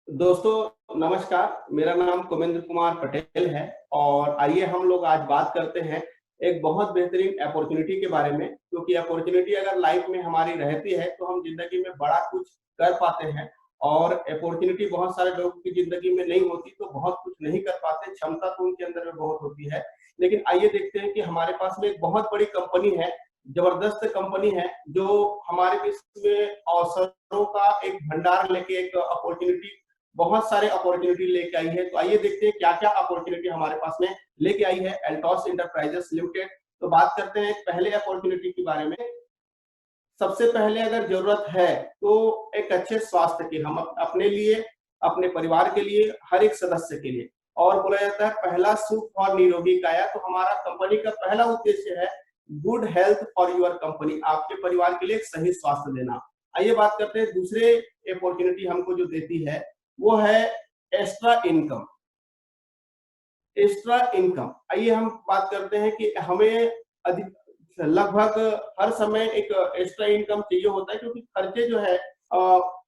दोस्तों नमस्कार, मेरा नाम कुमेंद्र कुमार पटेल है और आइए हम लोग आज बात करते हैं एक बहुत बेहतरीन अपॉर्चुनिटी के बारे में। क्योंकि अपॉर्चुनिटी अगर लाइफ में हमारी रहती है तो हम जिंदगी में बड़ा कुछ कर पाते हैं और अपॉर्चुनिटी बहुत सारे लोगों की जिंदगी में नहीं होती तो बहुत कुछ नहीं कर पाते। क्षमता तो उनके अंदर में बहुत होती है, लेकिन आइए देखते हैं कि हमारे पास में एक बहुत बड़ी कंपनी है, जबरदस्त कंपनी है जो हमारे बीच में अवसरों का एक भंडार लेके एक अपॉर्चुनिटी बहुत सारे अपॉर्चुनिटी लेके आई है। तो आइए देखते हैं क्या क्या अपॉर्चुनिटी हमारे पास में लेके आई है एल्टॉस इंटरप्राइजेस लिमिटेड। तो बात करते हैं पहले अपॉर्चुनिटी के बारे में। सबसे पहले अगर जरूरत है तो एक अच्छे स्वास्थ्य की, हम अपने लिए, अपने परिवार के लिए, हर एक सदस्य के लिए। और बोला जाता है पहला सुख और निरोगी काया। तो हमारा कंपनी का पहला उद्देश्य है good health for your company, आपके परिवार के लिए एक सही स्वास्थ्य देना। आइए बात करते हैं दूसरे अपॉर्चुनिटी हमको जो देती है, वो है एक्स्ट्रा इनकम। एक्स्ट्रा इनकम, आइए हम बात करते हैं कि हमें अधिक लगभग हर समय एक एक्स्ट्रा इनकम चाहिए होता है, क्योंकि खर्चे जो है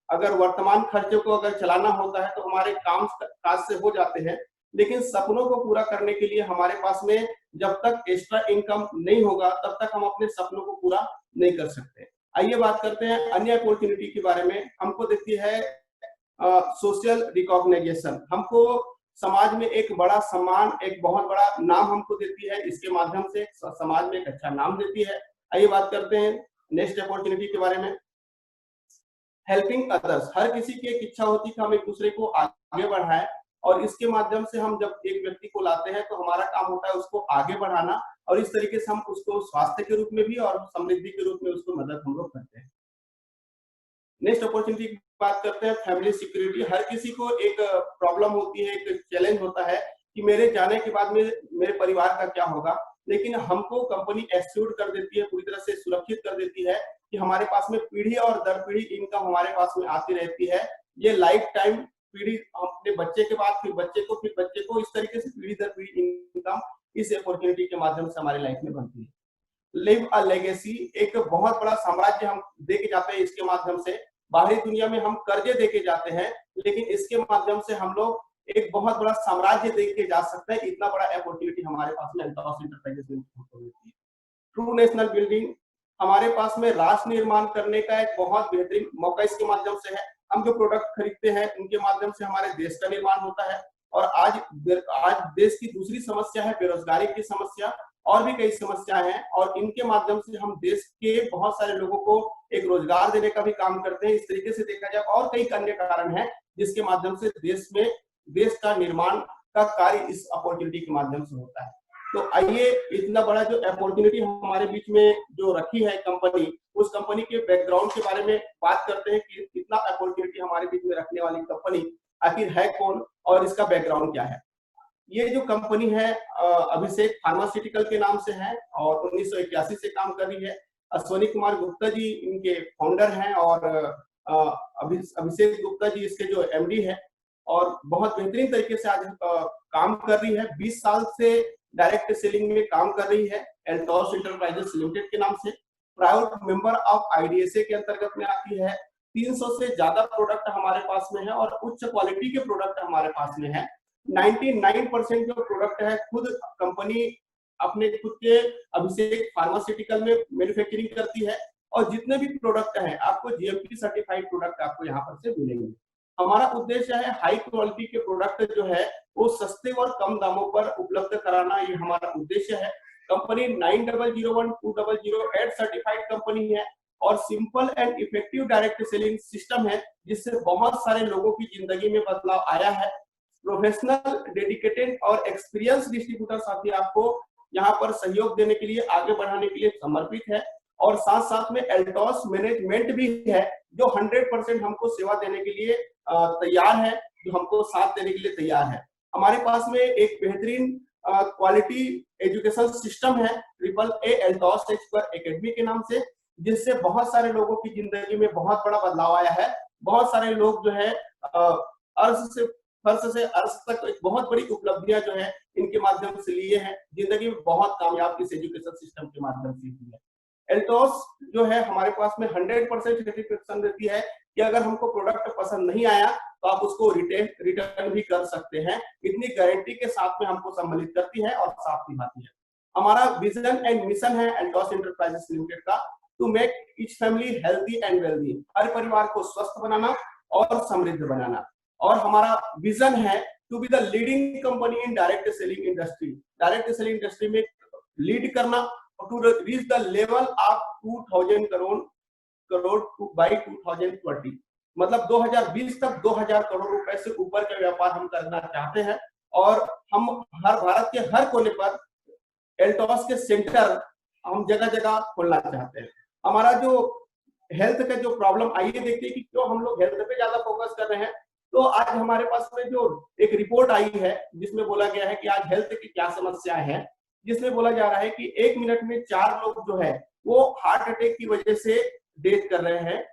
अगर वर्तमान खर्चों को अगर चलाना होता है तो हमारे काम काज से हो जाते हैं, लेकिन सपनों को पूरा करने के लिए हमारे पास में जब तक एक्स्ट्रा इनकम नहीं होगा तब तक हम अपने सपनों को पूरा नहीं कर सकते। आइए बात करते हैं अन्य अपॉर्चुनिटी के बारे में। हमको देती है सोशल रिकॉग्नाइजेशन, हमको समाज में एक बड़ा सम्मान, एक बहुत बड़ा नाम हमको देती है, इसके माध्यम से समाज में एक अच्छा नाम देती है। आइए बात करते हैं नेक्स्ट अपॉर्चुनिटी के बारे में। हेल्पिंग अदर्स, हर किसी की एक इच्छा होती है कि हम एक दूसरे को आगे बढ़ाएं, और इसके माध्यम से हम जब एक व्यक्ति को लाते हैं तो हमारा काम होता है उसको आगे बढ़ाना, और इस तरीके से हम उसको स्वास्थ्य के रूप में भी और समृद्धि के रूप में उसको मदद हम लोग करते हैं। नेक्स्ट अपॉर्चुनिटी की बात करते हैं फैमिली सिक्योरिटी। हर किसी को एक प्रॉब्लम होती है, एक चैलेंज होता है कि मेरे जाने के बाद में मेरे परिवार का क्या होगा, लेकिन हमको कंपनी एश्योर कर देती है, पूरी तरह से सुरक्षित कर देती है कि हमारे पास में पीढ़ी और दर पीढ़ी इनकम हमारे पास में आती रहती है। ये लाइफ टाइम पीढ़ी, अपने बच्चे के बाद फिर बच्चे को, फिर बच्चे को, इस तरीके से पीढ़ी दर पीढ़ी इनकम इस अपॉर्चुनिटी के माध्यम से हमारी लाइफ में बनती है। लिव अ लेगेसी, एक बहुत बड़ा साम्राज्य हम देके जाते हैं इसके माध्यम से। बाहरी दुनिया में हम कर्जे देके जाते हैं, लेकिन इसके माध्यम से हम लोग एक बहुत बड़ा साम्राज्य देके जा सकते हैं। इतना बड़ा अपॉर्चुनिटी हमारे पास में एल्टॉस इंटरप्राइजेस में होती है। ट्रू नेशनल बिल्डिंग, हमारे पास में राष्ट्र निर्माण करने का एक बहुत बेहतरीन मौका इसके माध्यम से है। हम जो प्रोडक्ट खरीदते हैं उनके माध्यम से हमारे देश का निर्माण होता है। और आज आज देश की दूसरी समस्या है बेरोजगारी की समस्या, और भी कई समस्याएं हैं, और इनके माध्यम से हम देश के बहुत सारे लोगों को एक रोजगार देने का भी काम करते हैं। इस तरीके से देखा जाए और कई अन्य कारण हैं जिसके माध्यम से देश में देश का निर्माण का कार्य इस अपॉर्चुनिटी के माध्यम से होता है। तो आइए इतना बड़ा जो अपॉर्चुनिटी हमारे बीच में जो रखी है कंपनी, उस कंपनी के बैकग्राउंड के बारे में बात करते हैं कि इतना अपॉर्चुनिटी हमारे बीच में रखने वाली कंपनी आखिर है कौन और इसका बैकग्राउंड क्या है। ये जो कंपनी है अभिषेक फार्मास्यूटिकल के नाम से है और 1981 से काम कर रही है। अश्वनी कुमार गुप्ता जी इनके फाउंडर हैं और अभिषेक गुप्ता जी इसके जो एमडी है, और बहुत बेहतरीन तरीके से आज काम कर रही है। 20 साल से डायरेक्ट सेलिंग में काम कर रही है एल्टॉस इंटरप्राइजेस लिमिटेड के नाम से। प्राउड मेंबर ऑफ आईडीएसए के अंतर्गत में आती है। 300 से ज्यादा प्रोडक्ट हमारे पास में है और उच्च क्वालिटी के प्रोडक्ट हमारे पास में है। 99% जो प्रोडक्ट है खुद कंपनी अपने खुद के अभिषेक फार्मास्यूटिकल में मैन्युफैक्चरिंग करती है, और जितने भी प्रोडक्ट हैं आपको जीएमपी सर्टिफाइड प्रोडक्ट आपको यहाँ पर से मिलेंगे। हमारा उद्देश्य है हाई क्वालिटी के प्रोडक्ट जो है वो सस्ते और कम दामों पर उपलब्ध कराना, ये हमारा उद्देश्य है। कंपनी 90012008 सर्टिफाइड कंपनी है और simple and effective direct selling system है, जिससे बहुत सारे लोगों की जिंदगी में बदलाव आया है। प्रोफेशनल, डेडिकेटेड और एक्सपीरियंस डिस्ट्रीब्यूटर साथी आपको यहाँ पर सहयोग देने के लिए, आगे बढ़ाने के लिए समर्पित है, और साथ साथ में एल्टॉस मैनेजमेंट भी है जो 100% हमको सेवा देने के लिए तैयार है, जो हमको साथ देने के लिए तैयार है। हमारे पास में एक बेहतरीन क्वालिटी एजुकेशन सिस्टम है triple A Altos expert academy के नाम से, जिससे बहुत सारे लोगों की जिंदगी में बहुत बड़ा बदलाव आया है। बहुत सारे लोग जो है फर्श से अर्श तक एक बहुत बड़ी उपलब्धियां जो है इनके माध्यम से लिए हैं, जिंदगी में बहुत कामयाब इस एजुकेशन सिस्टम के माध्यम से हुई है। एल्टॉस जो है हमारे पास में 100% सर्टिफिकेशन देती है कि अगर हमको प्रोडक्ट पसंद नहीं आया तो आप उसको रिटर्न भी कर सकते हैं। इतनी गारंटी के साथ में हमको सम्मिलित करती है और साथ निभाती है। हमारा विजन एंड मिशन है एल्टॉस एंटरप्राइजेस लिमिटेड का, to make each family healthy and wealthy, हर परिवार को स्वस्थ बनाना और समृद्ध बनाना। और हमारा विजन है to be the leading company in direct selling industry, direct selling industry में लीड करना, to reach the level of 2000 crore by 2020, मतलब 2020 तक 2000 करोड़ रुपए से ऊपर का व्यापार हम करना चाहते हैं। और हम हर भारत के हर कोने पर एल्टॉस के सेंटर हम जगह जगह खोलना चाहते हैं। हमारा जो हेल्थ का जो प्रॉब्लम, आइए देखते हैं कि क्यों हम लोग हेल्थ पे ज्यादा फोकस कर रहे हैं। तो आज हमारे पास में जो एक रिपोर्ट आई है जिसमें बोला गया है कि आज हेल्थ की क्या समस्याएं हैं, जिसमें बोला जा रहा है कि 1 मिनट में 4 लोग जो है वो हार्ट अटैक की वजह से डेथ कर रहे हैं।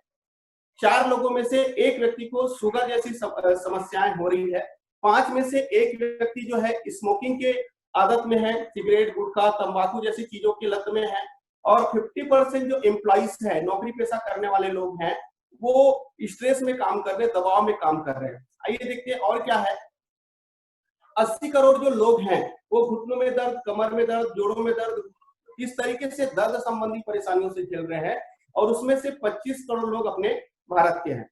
4 लोगों में से 1 व्यक्ति को शुगर जैसी समस्याएं हो रही है। 5 में से 1 व्यक्ति जो है स्मोकिंग के आदत में है, सिगरेट, गुटखा, तंबाकू जैसी चीजों की लत में है। और 50% जो एम्प्लॉइज है, नौकरी पेशा करने वाले लोग हैं, वो स्ट्रेस में काम कर रहे हैं, दबाव में काम कर रहे हैं। आइए देखते हैं और क्या है। 80 करोड़ जो लोग हैं वो घुटनों में दर्द, कमर में दर्द, जोड़ों में दर्द, इस तरीके से दर्द संबंधी परेशानियों से झेल रहे हैं। और उसमें से 25 करोड़ लोग अपने भारत के हैं।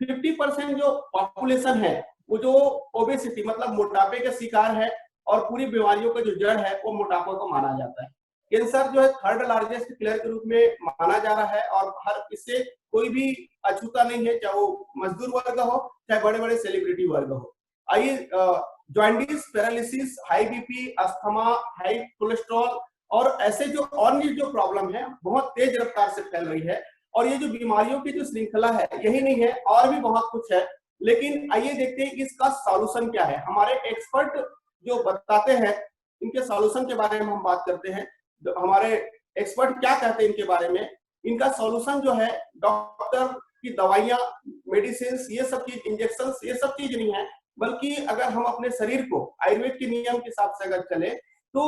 50% जो पॉपुलेशन है वो जो ओबेसिटी मतलब मोटापे का शिकार है, और पूरी बीमारियों का जो जड़ है वो मोटापा को माना जाता है। कैंसर जो है 3rd लार्जेस्ट किलर के रूप में माना जा रहा है, और हर इससे कोई भी अछूता नहीं है, चाहे वो मजदूर वर्ग हो चाहे बड़े बड़े सेलिब्रिटी वर्ग हो। आइए, jaundice, paralysis, high BP, asthma, high cholesterol और ऐसे जो अन्य जो प्रॉब्लम है बहुत तेज रफ्तार से फैल रही है। और ये जो बीमारियों की जो श्रृंखला है यही नहीं है, और भी बहुत कुछ है। लेकिन आइए देखते हैं कि इसका सॉल्यूशन क्या है। हमारे एक्सपर्ट जो बताते हैं इनके सॉल्यूशन के बारे में हम बात करते हैं। हमारे एक्सपर्ट क्या कहते हैं इनके बारे में। इनका सॉल्यूशन जो है डॉक्टर की दवाइयां, मेडिसिन, ये सब चीज, इंजेक्शन, ये सब चीज नहीं है, बल्कि अगर हम अपने शरीर को आयुर्वेद के नियम के हिसाब से अगर चले तो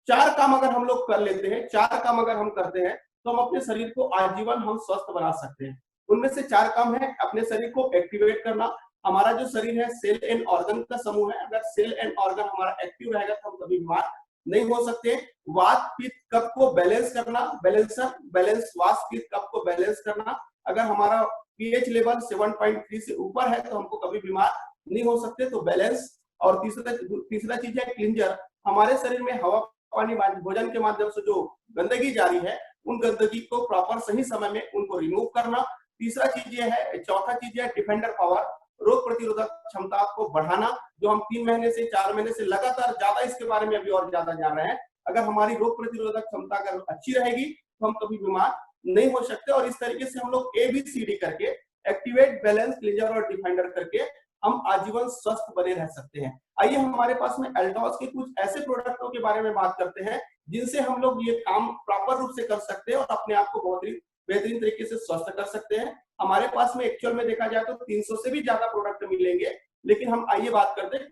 4 काम अगर हम लोग कर लेते हैं, 4 काम अगर हम करते हैं तो हम अपने शरीर को आजीवन हम स्वस्थ बना सकते हैं। उनमें से 4 काम है अपने शरीर को एक्टिवेट करना। हमारा जो शरीर है सेल एंड ऑर्गन का समूह है, अगर सेल एंड ऑर्गन हमारा एक्टिव रहेगा तो हम कभी बीमार नहीं हो सकते। वात पित्त कफ को बैलेंस करना, बैलेंस वात पित्त कफ को बैलेंस करना। अगर हमारा पीएच लेवल 7.3 से ऊपर है तो हमको कभी बीमार नहीं हो सकते, तो बैलेंस। और तीसरा चीज है क्लींजर, हमारे शरीर में हवा, पानी, भोजन के माध्यम से जो गंदगी जारी है उन गंदगी को प्रॉपर सही समय में उनको रिमूव करना। तीसरा चीज ये है, चौथा चीज है डिफेंडर पावर, रोग प्रतिरोधक क्षमता को बढ़ाना, जो हम 3 महीने से 4 महीने से लगातार ज्यादा इसके बारे में अभी और ज्यादा जान रहे हैं। अगर हमारी रोग प्रतिरोधक क्षमता अगर अच्छी रहेगी तो हम कभी बीमार नहीं हो सकते। और इस तरीके से हम लोग ABCD करके, एक्टिवेट, बैलेंस, क्लींजर और डिफेंडर करके हम आजीवन स्वस्थ बने रह सकते हैं। आइए हमारे पास में एल्टॉस के कुछ ऐसे प्रोडक्टों के बारे में बात करते हैं जिनसे हम लोग ये काम प्रॉपर रूप से कर सकते हैं और अपने आप को बहुत ही बेहतरीन तरीके से स्वस्थ कर सकते हैं। हमारे पास में एक्चुअल में देखा जाए तो 300 से भी ज्यादा प्रोडक्ट मिलेंगे, लेकिन हम आइए बात करते हैं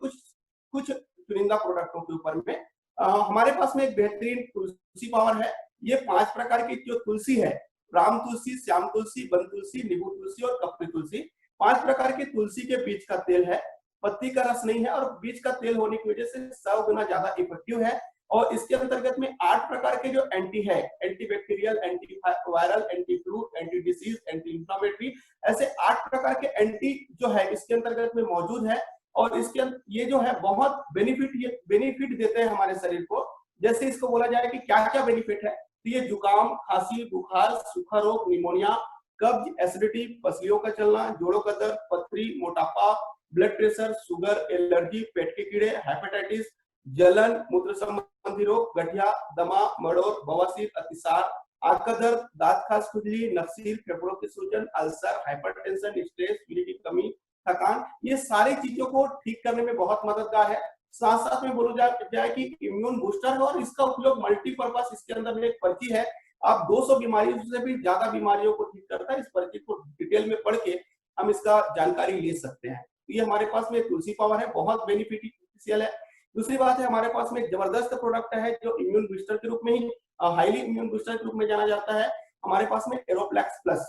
कुछ चुनिंदा प्रोडक्टों के ऊपर में। हमारे पास में एक बेहतरीन तुलसी पावर है। ये 5 प्रकार की जो तुलसी है, राम तुलसी, श्याम तुलसी, वन तुलसी, नींबू तुलसी और कपूरी तुलसी, 5 प्रकार की तुलसी के बीज का तेल है। पत्ती का रस नहीं है, और बीज का तेल होने की वजह से 100 गुना ज्यादा इफेक्टिव है। और इसके अंतर्गत में 8 प्रकार के जो एंटी है, anti bacterial, anti viral, anti flu, anti disease, anti inflammatory, ऐसे 8 प्रकार के एंटी जो है इसके अंतर्गत में मौजूद है। और इसके ये जो है बहुत बेनिफिट देते हैं हमारे शरीर को। जैसे इसको बोला जाए कि क्या क्या बेनिफिट है, तो ये जुकाम, खांसी, बुखार, सूखा रोग, निमोनिया, कब्ज, एसिडिटी, पसलियों का चलना, जोड़ों का दर्द, पथरी, मोटापा, ब्लड प्रेशर, शुगर, एलर्जी, पेट के कीड़े, हेपेटाइटिस, जलन, मूत्र संबंधी रोग, गठिया, दमा, मड़ोर, बवासीर, अतिसार, आंख का दर्द, दांत खास, खुजली, नक्सीर, फेफड़ों की सूजन, अल्सर, हाइपरटेंशन, स्ट्रेस, पीने की कमी, थकान, ये सारी चीजों को ठीक करने में बहुत मददगार है। साथ साथ में बोला जाए कि इम्यून बूस्टर है, और इसका उपयोग मल्टीपर्पज, इसके अंदर में एक पर्ची है, आप 200 बीमारियों से भी ज्यादा बीमारियों को ठीक करता है। इस पर्ची को डिटेल में पढ़ के हम इसका जानकारी ले सकते हैं। ये हमारे पास में तुलसी पावर है, बहुत बेनिफिशियल है। दूसरी बात है, हमारे पास में एक जबरदस्त प्रोडक्ट है जो इम्यून बूस्टर के रूप में ही, हाईली इम्यून बूस्टर के रूप में जाना जाता है। हमारे पास में एरोप्लेक्स प्लस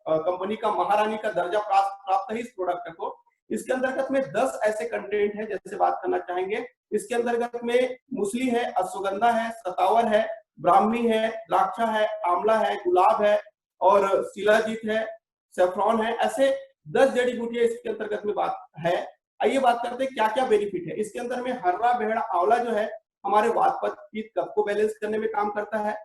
कंपनी कंपनी का महारानी का दर्जा प्राप्त है इस प्रोडक्ट को। इसके अंतर्गत में 10 ऐसे कंटेंट है जैसे बात करना चाहेंगे। इसके अंतर्गत में मूसली है, अश्वगंधा है, सतावर है, ब्राह्मी है, द्राक्षा है, आंवला है, गुलाब है और शिलाजीत है, सेफ्रॉन है। ऐसे 10 जड़ी बूटियां इसके अंतर्गत में बात है। आइए बात करते हैं क्या क्या बेनिफिट है। इसके अंदर में हर्रा बेहड़ा आंवला जो है हमारे वात पित्त कफ को बैलेंस करने में काम करता है।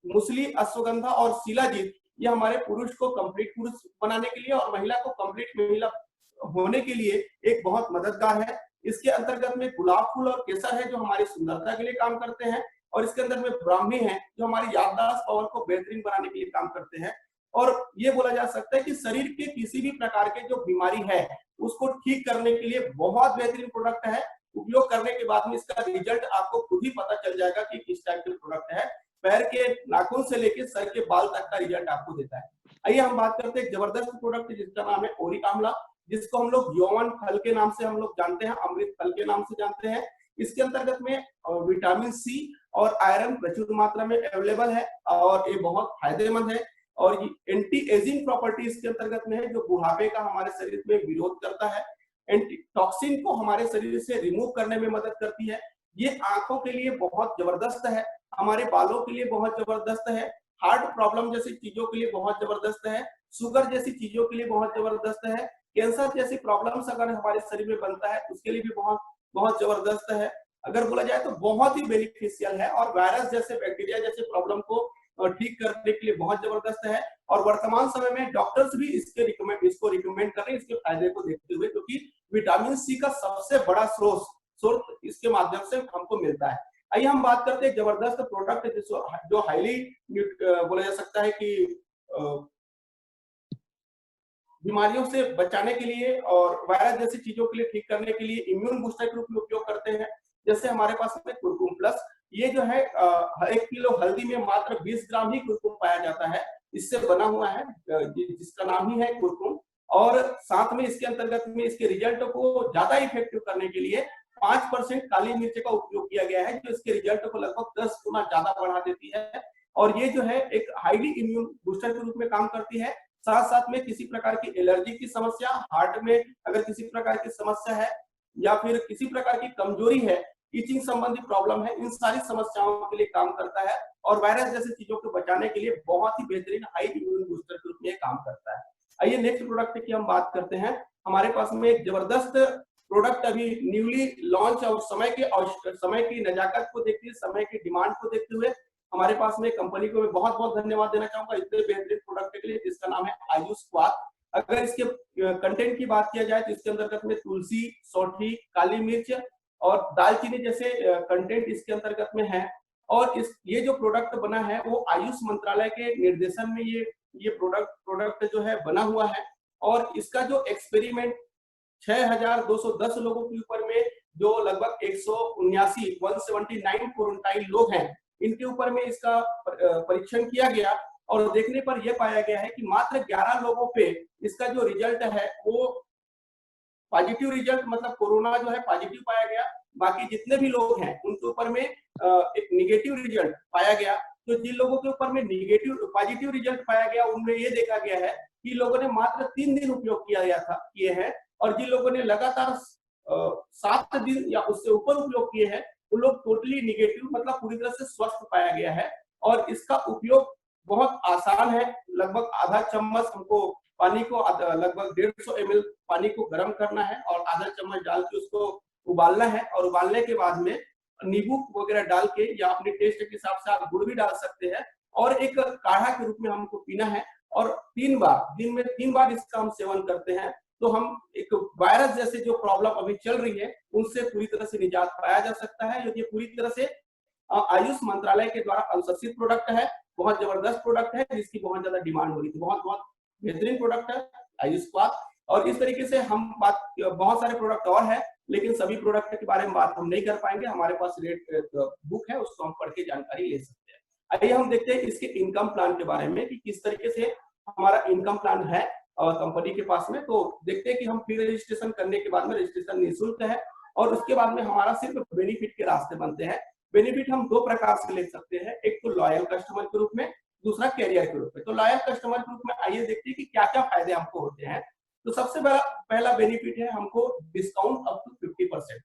मूसली, अश्वगंधा और शिलाजीत ये हमारे पुरुष को कंप्लीट पुरुष बनाने के लिए और महिला को कंप्लीट महिला होने के लिए एक बहुत मददगार है। इसके अंतर्गत में गुलाब फूल और केसर है जो हमारी सुंदरता के लिए काम करते हैं और इसके अंदर में ब्राह्मी है जो हमारी याददाश्त पावर को बेहतरीन बनाने के लिए काम करते हैं। और ये बोला जा सकता है कि शरीर के किसी भी प्रकार के जो बीमारी है उसको ठीक करने के लिए बहुत बेहतरीन प्रोडक्ट है। उपयोग करने के बाद में इसका रिजल्ट आपको खुद ही पता चल जाएगा कि किस टाइप के प्रोडक्ट है। पैर के नाखून से लेकर सर के बाल तक का रिजल्ट आपको देता है। आइए हम बात करते हैं जबरदस्त प्रोडक्ट जिसका नाम है ओरिक आंवला, जिसको हम लोग यौवन फल के नाम से हम लोग जानते हैं, अमृत फल के नाम से जानते हैं। इसके अंतर्गत में विटामिन सी और आयरन प्रचुर मात्रा में अवेलेबल है और ये बहुत फायदेमंद है। और ये एंटी एजिंग प्रॉपर्टी इसके अंतर्गत में है जो बुढ़ापे का हमारे शरीर में विरोध करता है। एंटी टॉक्सिन को हमारे शरीर से रिमूव करने में मदद करती है। ये आंखों के लिए बहुत जबरदस्त है, हमारे बालों के लिए बहुत जबरदस्त है, हार्ट प्रॉब्लम जैसी चीजों के लिए बहुत जबरदस्त है, शुगर जैसी चीजों के लिए बहुत जबरदस्त है, कैंसर जैसी प्रॉब्लम्स अगर हमारे शरीर में बनता है उसके लिए भी बहुत बहुत जबरदस्त है। अगर बोला जाए तो बहुत ही बेनिफिशियल है और वायरस जैसे बैक्टीरिया जैसे प्रॉब्लम को ठीक करने के लिए बहुत जबरदस्त है। और वर्तमान समय में डॉक्टर्स भी इसको रिकमेंड कर रहे हैं इसके फायदे को देखते हुए, क्योंकि विटामिन सी का सबसे बड़ा स्रोत इसके माध्यम से हमको मिलता है। आइए हम बात करते हैं जबरदस्त प्रोडक्ट जो हाईली बोला जा सकता है कि बीमारियों से बचाने के लिए और वायरस जैसी चीजों के लिए ठीक करने के लिए इम्यून बूस्टर के रूप में उपयोग करते हैं। जैसे हमारे पास में कुरकुम प्लस, ये जो है 1 किलो हल्दी में मात्र 20 ग्राम ही कुरकुम पाया जाता है, इससे बना हुआ है जिसका नाम ही है कुरकुम। और साथ में इसके अंतर्गत में इसके रिजल्ट को ज्यादा इफेक्टिव करने के लिए 5% काली मिर्च का उपयोग किया गया है जो इसके रिजल्ट को लगभग 10 गुना ज्यादा बढ़ा देती है। और ये जो है एक हाईली इम्यून बूस्टर के रूप में काम करती है। साथ साथ में किसी प्रकार की एलर्जी की समस्या, हार्ट में अगर किसी प्रकार की समस्या है या फिर किसी प्रकार की कमजोरी है, टीचिंग संबंधी प्रॉब्लम है, इन सारी समस्याओं के लिए काम करता है और वायरस जैसी चीजों को बचाने के लिए बहुत ही बेहतरीन हाई इम्यून बूस्टर के रूप में काम करता है। आइए नेक्स्ट प्रोडक्ट की हम बात करते हैं। हमारे पास में एक जबरदस्त प्रोडक्ट अभी न्यूली लॉन्च और समय की नजाकत को देखते हुए, समय की डिमांड को देखते हुए हमारे पास में कंपनी को मैं बहुत बहुत धन्यवाद देना चाहूंगा इतने बेहतरीन प्रोडक्ट के लिए, जिसका नाम है आयुष क्वाथ। अगर इसके कंटेंट की बात किया जाए तो इसके अंतर्गत में तुलसी, सौठी, काली मिर्च और दालचीनी जैसे कंटेंट इसके अंतर्गत में है। और ये जो प्रोडक्ट बना है वो आयुष मंत्रालय के निर्देशन में ये प्रोडक्ट जो है बना हुआ है। और इसका जो एक्सपेरिमेंट 6210 लोगों के ऊपर में जो लगभग 179 क्वारंटाइन लोग हैं, इनके ऊपर में इसका परीक्षण किया गया और देखने पर यह पाया गया है कि मात्र 11 लोगों पे इसका जो रिजल्ट है वो पॉजिटिव रिजल्ट, मतलब कोरोना जो है पॉजिटिव पाया गया। बाकी जितने भी लोग हैं उनके ऊपर में एक निगेटिव रिजल्ट पाया गया। तो जिन लोगों के ऊपर में पॉजिटिव रिजल्ट पाया गया उनमें ये देखा गया है कि लोगों ने मात्र 3 दिन उपयोग किए हैं और जिन लोगों ने लगातार 7 दिन या उससे ऊपर उपयोग किए हैं वो लोग टोटली निगेटिव, मतलब पूरी तरह से स्वस्थ पाया गया है। और इसका उपयोग बहुत आसान है। लगभग आधा चम्मच हमको पानी को लगभग 150 ml पानी को गर्म करना है और आधा चम्मच डाल के उसको उबालना है। और उबालने के बाद में नींबू वगैरह डाल के या अपने टेस्ट के हिसाब से आप गुड़ भी डाल सकते हैं और एक काढ़ा के रूप में हमको पीना है। और 3 बार दिन में 3 बार इसका हम सेवन करते हैं तो हम एक वायरस जैसे जो प्रॉब्लम अभी चल रही है उनसे पूरी तरह से निजात पाया जा सकता है। ये पूरी तरह से आयुष मंत्रालय के द्वारा अनुशंसित प्रोडक्ट है, बहुत जबरदस्त प्रोडक्ट है जिसकी बहुत ज्यादा डिमांड हो रही थी। बहुत बहुत बेहतरीन प्रोडक्ट है आयुष क्वाथ। और इस तरीके से हम बहुत सारे प्रोडक्ट और है लेकिन सभी प्रोडक्ट के बारे में बात हम नहीं कर पाएंगे। हमारे पास रेट बुक है, उसको हम पढ़ के जानकारी ले सकते हैं। आइए हम देखते हैं इसके इनकम प्लान के बारे में कि किस तरीके से हमारा इनकम प्लान है कंपनी के पास में। तो देखते हैं कि हम प्री रजिस्ट्रेशन करने के बाद में रजिस्ट्रेशन निःशुल्क है और उसके बाद में हमारा सिर्फ बेनिफिट के रास्ते बनते हैं। बेनिफिट हम 2 प्रकार से ले सकते हैं, एक तो लॉयल कस्टमर के रूप में, दूसरा कैरियर ग्रुप है। तो लॉयल कस्टमर ग्रुप में आइए देखते हैं कि क्या क्या फायदे हमको होते हैं। तो सबसे पहला बेनिफिट है हमको डिस्काउंट अप टू 50%।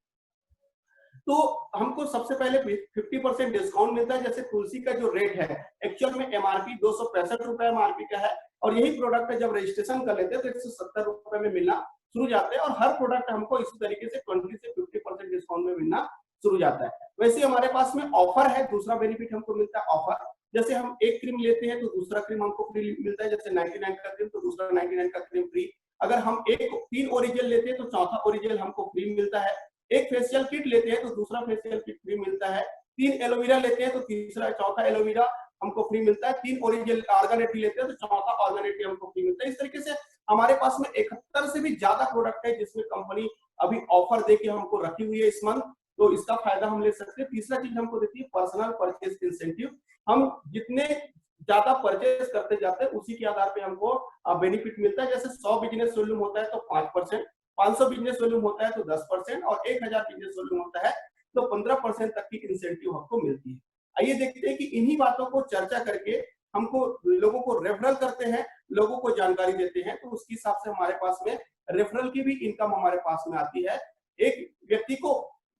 तो हमको सबसे पहले 50% डिस्काउंट मिलता है। जैसे तुलसी का जो रेट है एक्चुअल में एमआरपी 265 रुपए एमआरपी का है, और यही प्रोडक्ट जब रजिस्ट्रेशन कर लेते हैं तो 170 रुपए में मिलना शुरू जाते हैं, और हर प्रोडक्ट हमको इसी तरीके से 20 से 50% डिस्काउंट में मिलना शुरू जाता है। वैसे हमारे पास में ऑफर है, दूसरा बेनिफिट हमको मिलता है ऑफर। जैसे हम एक क्रीम लेते हैं तो दूसरा क्रीम हमको फ्री मिलता है, जैसे 99 का क्रीम तो दूसरा 99 का क्रीम फ्री। अगर हम एक 3 ओरिजिनल लेते हैं तो चौथा ओरिजिनल हमको फ्री मिलता है। एक फेशियल किट लेते हैं तो दूसरा फेशियल किट फ्री मिलता है। 3 एलोवेरा लेते हैं तो चौथा एलोवेरा हमको फ्री मिलता है। 3 ओरिजिनल ऑर्गेनेटी लेते हैं तो चौथा ऑर्गेनेटी हमको फ्री मिलता है। इस तरीके से हमारे पास में 71 से भी ज्यादा प्रोडक्ट है जिसमें कंपनी अभी ऑफर देके हमको रखी हुई है इस मंथ, तो इसका फायदा हम ले सकते हैं। तीसरा चीज हमको देती है पर्सनल परचेज इंसेंटिव। हम जितने ज्यादा परचेज करते जाते हैं उसी के आधार पे हमको बेनिफिट मिलता है। जैसे 100 बिजनेस वॉल्यूम होता है तो 5%, 500 बिजनेस वॉल्यूम होता है तो 10%, और 1000 बिजनेस वॉल्यूम होता है तो 15% तक की इंसेंटिव हमको मिलती है। आइए देखते हैं कि इन्हीं बातों को चर्चा करके हमको लोगों को रेफरल करते हैं, लोगों को जानकारी देते हैं, तो उसके हिसाब से हमारे पास में रेफरल की भी इनकम हमारे पास में आती है। एक व्यक्ति को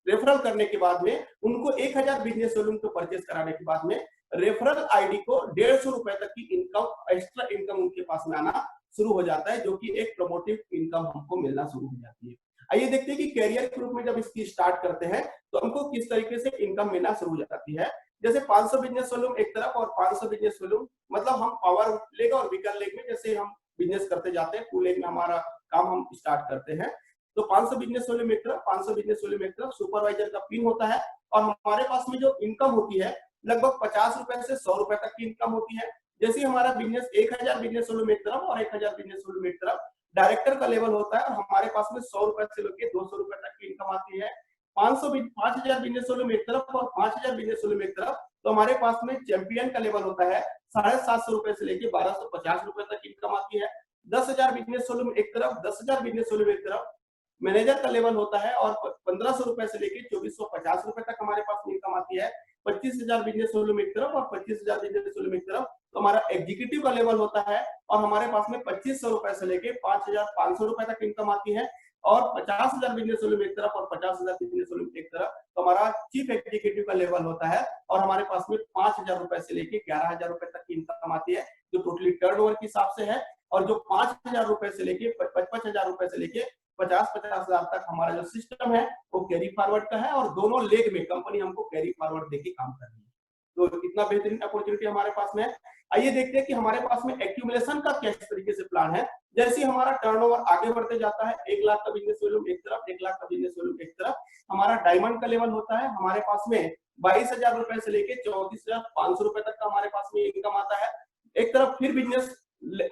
रेफरल करने के बाद में उनको 1000 बिजनेस वॉल्यूम को परचेज कराने के बाद में रेफरल आईडी को 150 रुपए तक की इनकम, एक्स्ट्रा इनकम उनके पास में आना शुरू हो जाता है, जो कि एक प्रमोटिव इनकम हमको मिलना शुरू हो जाती है। आइए देखते हैं कि कैरियर ग्रुप में जब इसकी स्टार्ट करते हैं तो हमको किस तरीके से इनकम मिलना शुरू हो जाती है। जैसे 500 बिजनेस वॉल्यूम एक तरफ और 500 बिजनेस वॉल्यूम, मतलब हम पावर लेग और वीकर लेग में जैसे हम बिजनेस करते जाते हैं, टू लेग में हमारा काम हम स्टार्ट करते हैं। तो 500 बिजनेस वॉल्यूम एक तरफ, 500 बिजनेस वॉल्यूम एक तरफ, सुपरवाइजर का पिन होता है, और हमारे पास में जो इनकम होती है लगभग 50 रुपए से 100 रुपए तक की इनकम होती है। जैसे हमारा बिजनेस 1000 बिजनेस वॉल्यूम एक तरफ और 1000 बिजनेस वॉल्यूम एक तरफ, डायरेक्टर का लेवल होता है, और हमारे पास में 100 रुपए से लेकर 200 रुपए तक की इनकम आती है। 5000 बिजनेस वॉल्यूम एक तरफ और 5000 बिजनेस वॉल्यूम एक तरफ, तो हमारे पास में चैंपियन का लेवल होता है 750 रुपए से लेकर 1250 रुपए तक इनकम आती है। 10,000 बिजनेस वॉल्यूम एक तरफ, 10,000 बिजनेस वॉल्यूम एक तरफ, मैनेजर का लेवल होता है, और 1500 रुपए से लेकर 2450 रुपए तक हमारे पास इनकम आती है। 25,000 बिजनेस वॉल्यूम एक तरफ और 25,000 बिजनेस वॉल्यूम एक तरफ, तो हमारा एग्जीक्यूटिव का लेवल होता है, और हमारे पास में 2500 रुपए से लेके 5500 रुपए तक इनकम आती है। और 50,000 बिजनेस वॉल्यूम एक तरफ और 50,000 बिजनेस वॉल्यूम एक तरफ, तो हमारा चीफ एग्जीक्यूटिव का लेवल होता है, और हमारे पास में 5000 रुपए से लेके 11,000 रुपए तक की इनकम आती है, जो टोटली टर्नओवर के हिसाब से है। और जो 5000 रुपए से लेके 55,000 रुपए से लेके 50,000 तक हमारा जो सिस्टम है वो कैरी फॉरवर्ड का है, और दोनों लेग में कंपनी हमको कैरी फॉरवर्ड देके काम कर रही है। तो इतना बेहतरीन अपॉर्चुनिटी हमारे पास में है। आइए देखते हैं कि हमारे पास में एक्यूमुलेशन का किस तरीके से प्लान है। जैसे हमारा टर्नओवर आगे बढ़ते जाता है, 1 लाख का बिजनेस वॉल्यूम एक तरफ, 1 लाख का बिजनेस वॉल्यूम एक तरफ, हमारा डायमंड का लेवल होता है, हमारे पास में 22,000 रुपए से लेके 34,500 रुपए तक का हमारे पास में इनकम आता है। एक तरफ फिर बिजनेस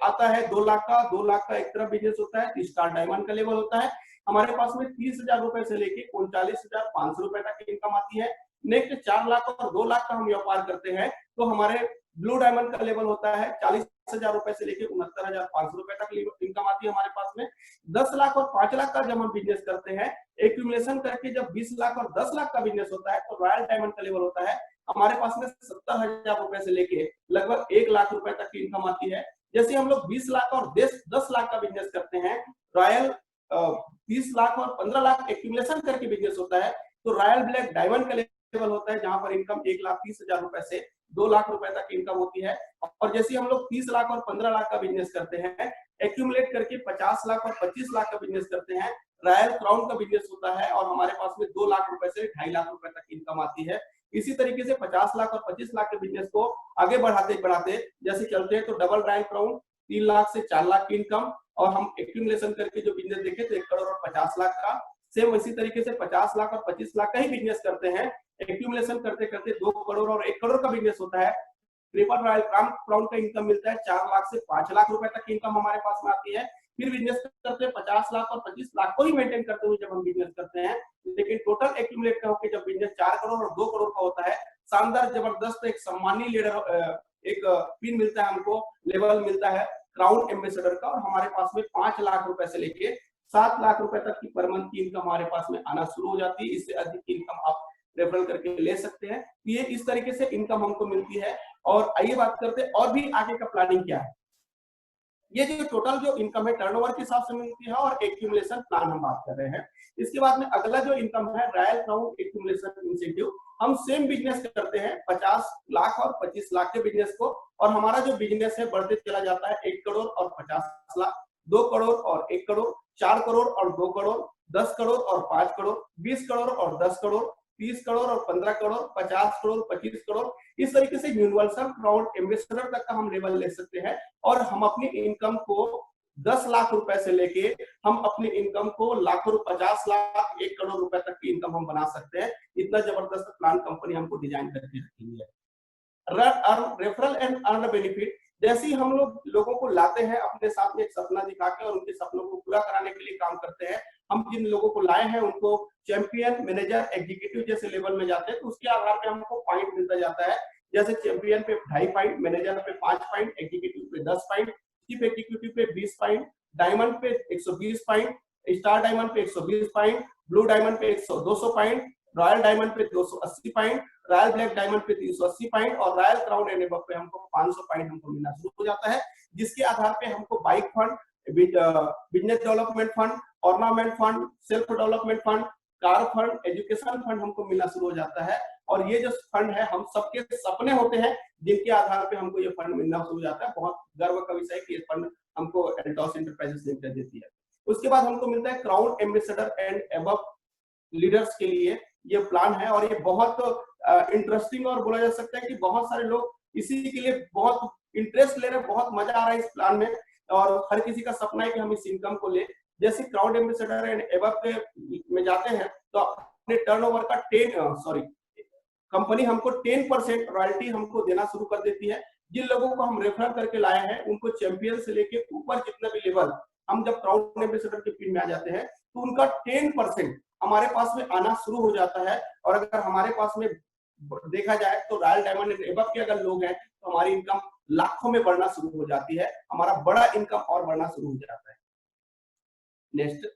आता है 2 लाख का, 2 लाख का एक तरफ बिजनेस होता है, स्टार डायमंड का लेवल होता है, हमारे पास में 30,000 रुपए से लेके 39,500 रुपए तक की इनकम आती है। नेक्स्ट 4 लाख और 2 लाख का हम व्यापार करते हैं तो हमारे ब्लू डायमंड का लेवल होता है 40,000 रुपए से लेके 69,500 रुपए तक इनकम आती है हमारे पास में। 10 लाख और 5 लाख का जब हम बिजनेस करते हैं, एक्यूमुलेशन करके जब 20 लाख और 10 लाख का बिजनेस होता है, तो रॉयल डायमंड का लेवल होता है हमारे पास में 70,000 रुपए से लेके लगभग 1 लाख रुपए तक की इनकम आती है। जैसे हम लोग 20 लाख और 10 लाख का बिजनेस करते हैं, रॉयल 30 लाख और 15 लाख एक्यूमुलेशन करके बिजनेस होता है, तो रॉयल ब्लैक डायमंड का लेवल होता है, जहां पर इनकम 1,30,000 रुपए से 2 लाख रुपए तक इनकम होती है। और जैसे हम लोग 30 लाख और 15 लाख का बिजनेस करते हैं, एक्यूमुलेट करके 50 लाख और 25 लाख का बिजनेस करते हैं, रॉयल क्राउन का बिजनेस होता है, और हमारे पास में 2 लाख रुपए से 2.5 लाख रुपए तक इनकम आती है। इसी तरीके से 50 लाख और 25 लाख के बिजनेस को आगे बढ़ाते बढ़ाते जैसे चलते हैं, तो डबल रॉयल क्राउन 3 लाख से 4 लाख की इनकम, और हम एक्यूमुलेशन करके जो बिजनेस देखे तो 1 करोड़ और 50 लाख का। सेम इसी तरीके से 50 लाख और 25 लाख का ही बिजनेस करते हैं, एक्यूमुलेशन करते करते 2 करोड़ और 1 करोड़ का बिजनेस होता है। ट्रिपल रॉयल क्राउन का इनकम मिलता है 4 लाख से 5 लाख रुपए तक की इनकम हमारे पास में आती है। फिर बिजनेस करते हैं 50 लाख और 25 लाख को ही मेंटेन करते हुए जब हम बिजनेस करते हैं, लेकिन टोटल एक्यूमुलेट करके जब बिजनेस 4 करोड़ और 2 करोड़ का होता है, शानदार जबरदस्त एक सम्मानीय लीडर एक पिन मिलता है हमको, लेवल मिलता है क्राउन एम्बेसडर का, और हमारे पास में 5 लाख रुपए से लेके 7 लाख रुपए तक की पर मंथ की इनकम हमारे पास में आना शुरू हो जाती है। इससे अधिक की इनकम आप रेफरल करके ले सकते हैं। ये इस तरीके से इनकम हमको मिलती है। और आइए बात करते हैं और भी आगे का प्लानिंग क्या है। ये जो टोटल जो इनकम है टर्नओवर के हिसाब से मिलती है और एक्यूमुलेशन प्लान हम बात कर रहे हैं। इसके बाद में अगला जो इनकम है रॉयल क्राउन एक्यूमुलेशन इंसेंटिव। हम सेम बिजनेस करते हैं 50 लाख और 25 लाख के बिजनेस को, और हमारा जो बिजनेस है बढ़ते चला जाता है 1 करोड़ और 50 लाख, 2 करोड़ और 1 करोड़, 4 करोड़ और 2 करोड़, 10 करोड़ और 5 करोड़, 20 करोड़ और 10 करोड़, 30 करोड़ और 15 करोड़, 50 करोड़, 25 करोड़। इस तरीके से यूनिवर्सल क्राउन एम्बेसडर तक का हम लेवल ले सकते हैं, और हम अपनी इनकम को 10 लाख रुपए से लेके हम अपनी इनकम को लाखों 50 लाख 1 करोड़ रुपए तक की इनकम हम बना सकते हैं। इतना जबरदस्त प्लान कंपनी हमको डिजाइन करके रखी है। रेफरल एंड अर्न बेनिफिट, जैसे ही हम लोगों को लाते हैं अपने साथ में एक सपना दिखा के और उनके सपनों को पूरा कराने के लिए काम करते हैं, हम जिन लोगों को लाए हैं उनको चैंपियन, मैनेजर, एग्जीक्यूटिव जैसे लेवल में जाते हैं तो उसके आधार पे हमको पॉइंट मिलता जाता है। जैसे चैंपियन पे 2.5 पॉइंट, मैनेजर पे 5 पॉइंट, एग्जीक्यूटिव पे 10 पॉइंट, चीफ एग्जीक्यूटिव पे 20 पॉइंट, डायमंड पे 120 पॉइंट, स्टार डायमंड पे 120 पॉइंट, ब्लू डायमंड पे 200 पॉइंट, रॉयल डायमंड पे 280 पॉइंट, रॉयल ब्लैक डायमंड पे 380 पॉइंट और रॉयल क्राउन एंड अबव पे हमको 500 पॉइंट हमको मिलना शुरू हो जाता है, जिसके आधार पे हमको bike fund, business development fund, ornament fund, self development fund, car fund, education fund हमको मिलना शुरू हो जाता है। और ये जो फंड है हम सबके सपने होते हैं जिनके आधार पे हमको ये फंड मिलना शुरू हो जाता है। बहुत गर्व का विषय है कि ये फंड हमको एल्टॉस एंटरप्राइजेस लिमिटेड देती है। उसके बाद हमको मिलता है crown ambassador and above leaders के लिए ये प्लान है, और ये बहुत इंटरेस्टिंग और बोला जा सकता है कि बहुत सारे लोग इसी के लिए बहुत इंटरेस्ट ले रहे हैं, बहुत मजा आ रहा है इस प्लान में, और हर किसी का सपना है कि हम इस इनकम को ले। जैसे क्राउन एम्बेसडर एंड अबव में जाते हैं तो अपने टर्नओवर का कंपनी हमको 10% रॉयल्टी हमको देना शुरू कर देती है। जिन लोगों को हम रेफर करके लाए हैं उनको चैंपियन से लेके ऊपर जितना भी लेवल, हम जब क्राउन एम्बेसडर के फील्ड में आ जाते हैं तो उनका 10% हमारे पास में आना शुरू हो जाता है। और अगर हमारे पास में देखा जाए तो रॉयल डायमंड एंड अबव के अगर लोग हैं तो हमारी इनकम लाखों में बढ़ना शुरू हो जाती है, हमारा बड़ा इनकम और बढ़ना शुरू हो जाता है। Next,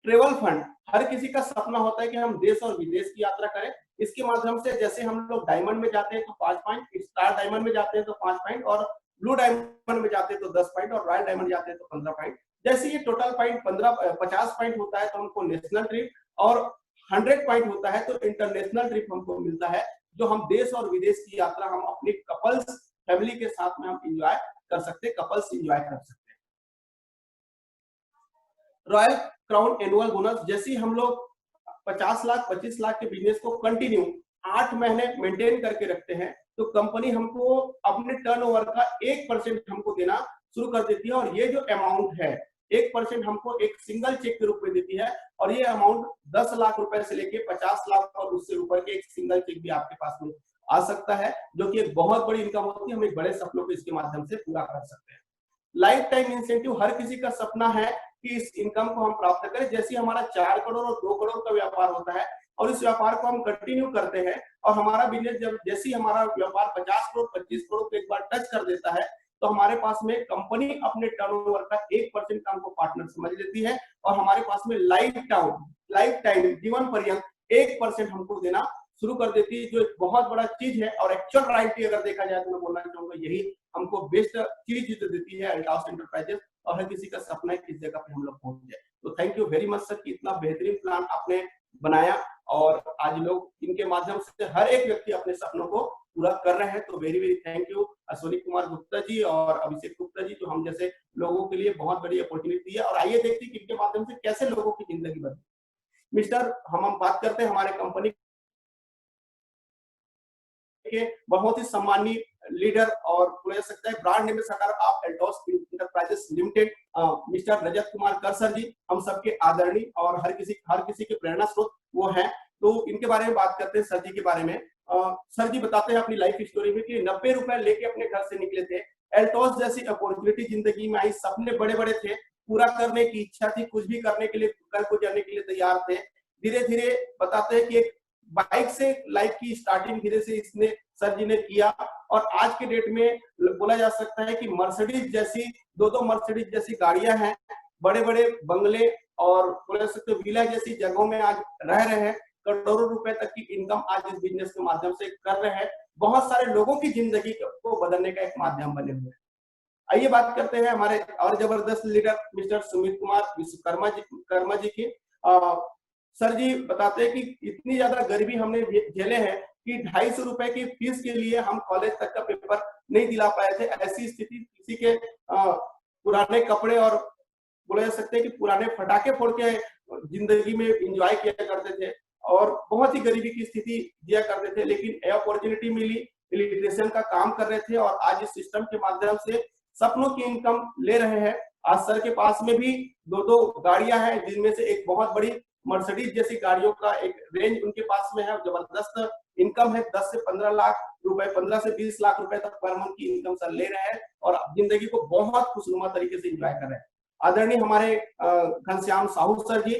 travel fund. हर किसी का सपना होता है कि हम देश और विदेश की यात्रा करें। इसके माध्यम से जैसे हम लोग डायमंड में जाते हैं तो 5 पॉइंट, स्टार डायमंड में जाते हैं तो 5 पॉइंट, और ब्लू डायमंड में जाते हैं तो 10 पॉइंट, और रॉयल डायमंड जाते हैं तो 15 पॉइंट। जैसे ये टोटल पॉइंट 50 पॉइंट होता है तो हमको नेशनल ट्रिप, और 100 पॉइंट होता है तो इंटरनेशनल ट्रिप हमको मिलता है, जो हम देश और विदेश की यात्रा हम अपने कपल्स फैमिली के साथ में हम इंजॉय कर सकते हैं, कपल्स इंजॉय कर सकते हैं। रॉयल क्राउन एनुअल बोनस, जैसे हम लोग 50 लाख 25 लाख के बिजनेस को कंटिन्यू 8 महीने मेंटेन करके रखते हैं तो कंपनी हमको अपने टर्नओवर का 1% हमको देना शुरू कर देती है। और ये जो अमाउंट है 1% हमको एक सिंगल चेक के रूप में देती है, और ये अमाउंट 10 लाख रुपए से लेके 50 लाख और उससे ऊपर के एक सिंगल चेक भी आपके पास में आ सकता है, जो कि एक बहुत बड़ी इनकम होती है। हम एक बड़े सपनों को इसके माध्यम से पूरा कर सकते हैं। लाइफ टाइम इंसेंटिव, हर किसी का सपना है कि इस इनकम को हम प्राप्त करें। जैसे हमारा 4 करोड़ और 2 करोड़ का व्यापार होता है और इस व्यापार को हम कंटिन्यू करते हैं, और हमारा बिजनेस जब जैसे हमारा व्यापार 50 करोड़ 25 करोड़ को एक बार टच कर देता है तो हमारे पास में कंपनी अपने टर्नओवर का 1% का हमको पार्टनर समझ लेती है, और हमारे पास में लाइफ टाइम जीवन पर्यंत 1% हमको देना शुरू कर देती है, जो एक बहुत बड़ा चीज है। और एक्चुअल रॉयल्टी अगर देखा जाए तो मैं बोलना चाहूंगा यही हमको बेस्ट चीज जो देती है अल्टॉस एंटरप्राइजेस, और हर किसी का सपना है किस जगह पे हम लोग पहुंच जाए। तो thank you very much sir कि इतना बेहतरीन प्लान आपने बनाया, और आज लोग इनके माध्यम से हर एक व्यक्ति अपने सपनों को पूरा कर रहे हैं। तो very very thank you Ashwini Kumar Gupta ji और अभिषेक गुप्ता जी, जो हम जैसे लोगों के लिए बहुत बड़ी अपॉर्चुनिटी है। और आइए देखते हैं कि इनके माध्यम से कैसे लोगों की जिंदगी बदली। मिस्टर, हम बात करते हैं हमारे कंपनी के बहुत ही सम्मानीय लीडर और बोला जा सकता है brand ambassador of Altos enterprises limited, mister Rajat Kumar कर सर जी, हम सबके आदरणीय और हर किसी के प्रेरणा स्रोत वो हैं। तो इनके बारे में बात करते हैं सर जी के बारे में। सर जी बताते हैं अपनी लाइफ स्टोरी में कि 90 रुपए लेके अपने घर से निकले थे। एल्टॉस जैसी अपॉर्चुनिटी जिंदगी में आई, सपने बड़े बड़े थे, पूरा करने की इच्छा थी, कुछ भी करने के लिए कर को जाने के लिए तैयार थे। धीरे धीरे बताते हैं कि एक बाइक से लाइफ की स्टार्टिंग धीरे से इसने सर जी ने किया, और आज के डेट में बोला जा सकता है कि मर्सिडीज जैसी दो मर्सिडीज जैसी गाड़ियां हैं, बड़े बड़े बंगले और बोला जा सकता है विला जैसी जगहों में आज रह रहे हैं। करोड़ों रुपए तक की इनकम आज इस बिजनेस के माध्यम से कर रहे हैं, बहुत सारे लोगों की जिंदगी को बदलने का एक माध्यम बने हुए हैं। आइए बात करते हैं हमारे और जबरदस्त लीडर मिस्टर सुमित कुमार विश्वकर्मा जी की। सर जी बताते हैं कि इतनी ज्यादा गरीबी हमने झेले हैं कि 250 रुपए की फीस के लिए हम कॉलेज तक का पेपर नहीं दिला पाए थे। ऐसी स्थिति, किसी के पुराने कपड़े और बोला जा सकता है कि पुराने फटाके फोड़ के जिंदगी में एंजॉय किया करते थे और बहुत ही गरीबी की स्थिति दिया करते थे, लेकिन अपॉर्चुनिटी मिली, इलेक्ट्रिशियन का काम कर रहे थे और आज इस सिस्टम के माध्यम से सपनों की इनकम ले रहे हैं। आज सर के पास में भी दो गाड़ियां हैं, जिनमें से एक बहुत बड़ी मर्सिडीज जैसी गाड़ियों का एक रेंज उनके पास में है। जबरदस्त इनकम है, 10 से 15 लाख रुपए, 15 से 20 लाख रुपए तक पर मंथ की इनकम सर ले रहे हैं और जिंदगी को बहुत खुशनुमा तरीके से एंजॉय कर रहे हैं। आदरणीय हमारे घनश्याम साहू सर जी,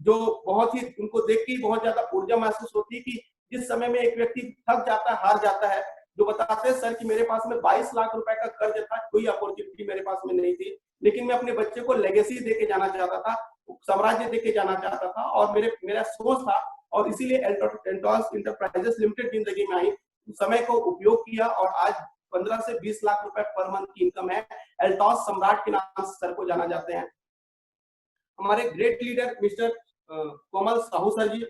जो बहुत ही, उनको देख के बहुत ज्यादा ऊर्जा महसूस होती है कि जिस समय में एक व्यक्ति थक जाता है, हार जाता है, जो बताते हैं सर कि मेरे पास में 22 लाख रुपए का कर्ज था, कोई अपॉर्चुनिटी मेरे पास में नहीं थी, लेकिन मैं अपने बच्चे को लेगेसी देके जाना चाहता था, साम्राज्य देके जाना चाहता था और मेरा सोच था और इसीलिए एल्टॉस इंटरप्राइजेस लिमिटेड जिंदगी में आई, समय को उपयोग किया और आज 15 से 20 लाख रुपए पर मंथ की इनकम है। एल्टॉस सम्राट के नाम से सर को जाना जाते हैं। हमारे ग्रेट लीडर मिस्टर कोमल साहू सर जी,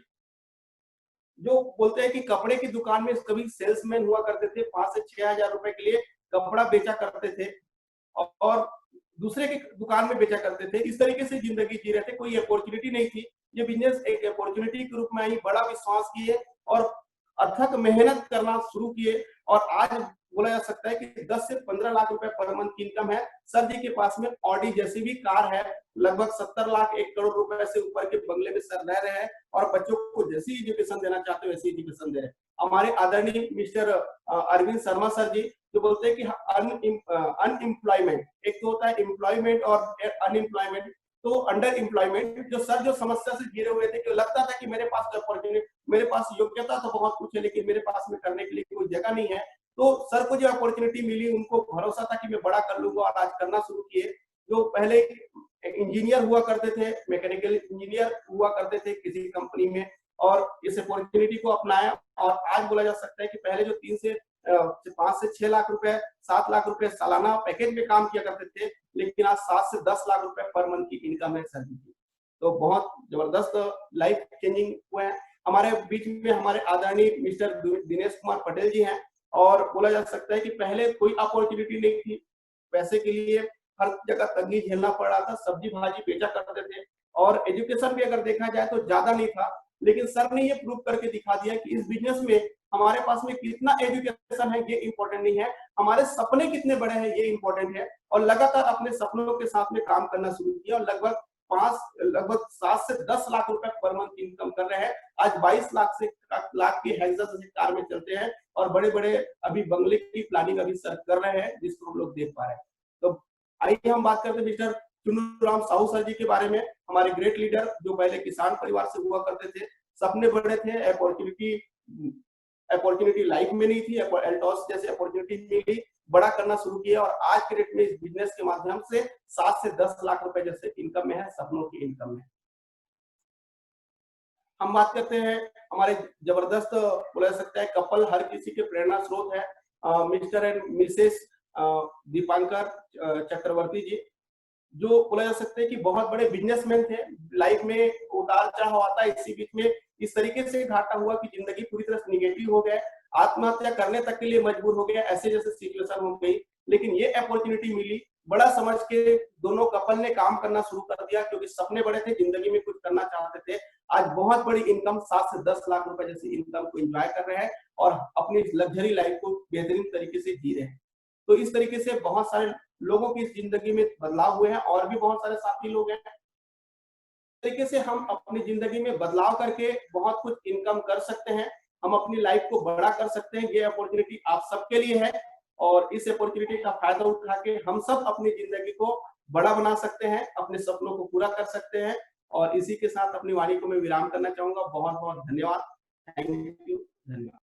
जो बोलते हैं कि कपड़े की दुकान में कभी सेल्समैन हुआ करते थे, 5 से 6 हजार रुपए के लिए कपड़ा बेचा करते थे और दूसरे के दुकान में बेचा करते थे। इस तरीके से जिंदगी जी रहे थे, कोई अपॉर्चुनिटी नहीं थी। ये बिजनेस एक अपॉर्चुनिटी के रूप में आई, बड़ा विश्वास किए और अथक मेहनत करना शुरू किए और आज बोला जा सकता है कि 10 से 15 लाख रुपए पर मंथ की इनकम है। सर जी के पास में ऑडी जैसी भी कार है, लगभग 70 लाख 1 करोड़ रुपए से ऊपर के बंगले में सर रह रहे हैं और बच्चों को जैसी एजुकेशन देना चाहते हो वैसी एजुकेशन दे रहे हैं। हमारे आदरणीय मिस्टर अरविंद शर्मा सर जी, जो बोलते हैं कि अनएम्प्लॉयमेंट, एक तो होता है एम्प्लॉयमेंट और अनएम्प्लॉयमेंट, तो अंडर एम्प्लॉयमेंट, जो सर जो समस्या से घिरे हुए थे कि लगता था कि मेरे पास अपॉर्चुनिटी, मेरे पास योग्यता तो बहुत कुछ है लेकिन मेरे पास में करने के लिए कोई जगह नहीं है, तो सर को जो अपॉर्चुनिटी मिली उनको भरोसा था कि मैं बड़ा कर लूंगा और आज करना शुरू किए। जो पहले इंजीनियर हुआ करते थे, मैकेनिकल इंजीनियर हुआ करते थे किसी कंपनी में और इस अपॉर्चुनिटी को अपनाया और आज बोला जा सकता है कि पहले जो 3 से 5 से 6 लाख रुपए, 7 लाख रुपए सालाना पैकेज में काम किया करते थे, लेकिन आज 7 से 10 लाख रुपए पर मंथ की इनकम है सर की। तो बहुत जबरदस्त लाइफ चेंजिंग हुए हैं। हमारे बीच में हमारे आदरणीय मिस्टर दिनेश कुमार पटेल जी हैं और बोला जा सकता है कि पहले कोई अपॉर्चुनिटी नहीं थी, पैसे के लिए हर जगह तंगी झेलना पड़ रहा था, सब्जी भाजी बेचा करते थे और एजुकेशन भी अगर देखा जाए तो ज्यादा नहीं था, लेकिन सर ने ये प्रूव करके दिखा दिया कि इस बिजनेस में हमारे पास में कितना एजुकेशन है ये इंपॉर्टेंट नहीं है, हमारे सपने कितने बड़े हैं ये इंपॉर्टेंट है। और लगातार अपने सपनों के साथ में काम करना शुरू किया और लगभग 7 से 10 लाख रुपए पर मंथ इनकम कर रहे हैं। आज 22 लाख की हेक्सा से कार में चलते हैं और बड़े बड़े अभी बंगले की प्लानिंग अभी सर कर रहे हैं, जिसको हम लोग देख पा रहे हैं। तो आइए हम बात करते हैं मिस्टर चुन्नूराम साहू सर जी के बारे में। हमारे ग्रेट लीडर जो पहले किसान परिवार से हुआ करते थे, सपने बड़े थे, अपॉर्चुनिटी लाइफ में नहीं थी, एल्टॉस जैसे अपॉर्चुनिटी मिली, बड़ा करना शुरू किया और आज के डेट में इस बिजनेस के माध्यम से 7 से 10 लाख रुपए जैसे इनकम में है, सपनों की इनकम में। हम बात करते हैं हमारे जबरदस्त बोला जा सकता है कपल, हर किसी के प्रेरणा स्रोत है, मिस्टर एंड मिसेस दीपांकर चक्रवर्ती जी, जो बोला जा सकता है कि बहुत बड़े बिजनेसमैन थे। लाइफ में उतार चढ़ाव आता है, इसी बीच में इस तरीके से घाटा हुआ कि जिंदगी पूरी तरह से निगेटिव हो गया, आत्महत्या करने तक के लिए मजबूर हो गया, ऐसे जैसे सिचुएशन हो गई, लेकिन ये अपॉर्चुनिटी मिली, बड़ा समझ के दोनों कपल ने काम करना शुरू कर दिया क्योंकि सपने बड़े थे, जिंदगी में कुछ करना चाहते थे। आज बहुत बड़ी इनकम 7 से 10 लाख रुपए जैसी इनकम को एंजॉय कर रहे हैं और अपनी लग्जरी लाइफ को बेहतरीन तरीके से जी रहे हैं। तो इस तरीके से बहुत सारे लोगों की जिंदगी में बदलाव हुए हैं और भी बहुत सारे साथी लोग हैं। तरीके से हम अपनी जिंदगी में बदलाव करके बहुत कुछ इनकम कर सकते हैं, हम अपनी लाइफ को बड़ा कर सकते हैं। ये अपॉर्चुनिटी आप सबके लिए है और इस अपॉर्चुनिटी का फायदा उठा के हम सब अपनी जिंदगी को बड़ा बना सकते हैं, अपने सपनों को पूरा कर सकते हैं। और इसी के साथ अपनी वाणी को मैं विराम करना चाहूंगा। बहुत बहुत धन्यवाद। Thank you. धन्यवाद।